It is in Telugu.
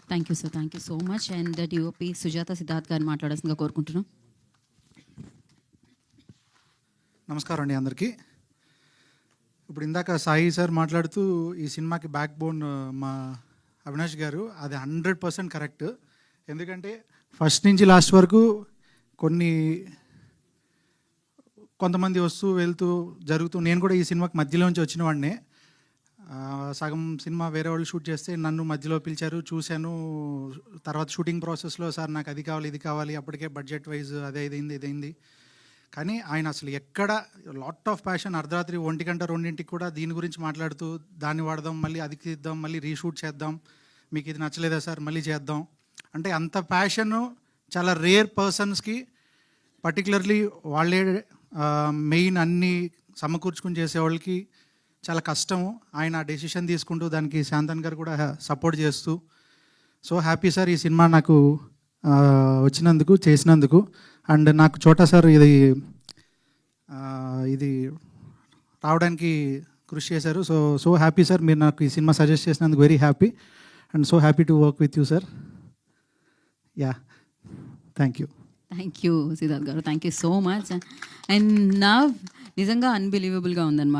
Thank you sir, thank you so much. And DOP Sujatha Siddharth గారిని మాట్లాడాల్సిందిగా కోరుకుంటున్నాం. నమస్కారం అండి అందరికీ. ఇప్పుడు ఇందాక సాయి సార్ మాట్లాడుతూ ఈ సినిమాకి బ్యాక్ బోన్ మా అవినాష్ గారు, అది 100% కరెక్ట్. ఎందుకంటే ఫస్ట్ నుంచి లాస్ట్ వరకు కొంతమంది వస్తూ వెళ్తూ జరుగుతూ, నేను కూడా ఈ సినిమాకి మధ్యలోంచి వచ్చిన వాడినే. సగం సినిమా వేరే వాళ్ళు షూట్ చేస్తే నన్ను మధ్యలో పిలిచారు, చూశాను. తర్వాత షూటింగ్ ప్రాసెస్లో సార్ నాకు అది కావాలి ఇది కావాలి, అప్పటికే బడ్జెట్ వైజ్ అదే ఇదైంది. కానీ ఆయన అసలు ఎక్కడ లాట్ ఆఫ్ ప్యాషన్, అర్ధరాత్రి 1-2 కూడా దీని గురించి మాట్లాడుతూ, దాన్ని వాడదాం, మళ్ళీ అది తీద్దాం, మళ్ళీ రీషూట్ చేద్దాం, మీకు ఇది నచ్చలేదా సార్ మళ్ళీ చేద్దాం అంటే, అంత ప్యాషన్ చాలా రేర్ పర్సన్స్కి, పర్టికులర్లీ వాళ్ళే మెయిన్ అన్నీ సమకూర్చుకుని చేసేవాళ్ళకి చాలా కష్టము. ఆయన డెసిషన్ తీసుకుంటూ దానికి శాంతన్ గారు కూడా సపోర్ట్ చేస్తూ, సో హ్యాపీ సార్ ఈ సినిమా నాకు వచ్చినందుకు, చేసినందుకు. అండ్ నాకు చోటా సార్ ఇది రావడానికి కృషి చేశారు. సో హ్యాపీ సార్, మీరు నాకు ఈ సినిమా సజెస్ట్ చేసినందుకు very happy and so happy to work with you sir. Yeah, thank you. Thank you Siddharth గారు, thank you so much. And నా నిజంగా అన్బిలీవబుల్గా ఉందన్నమాట.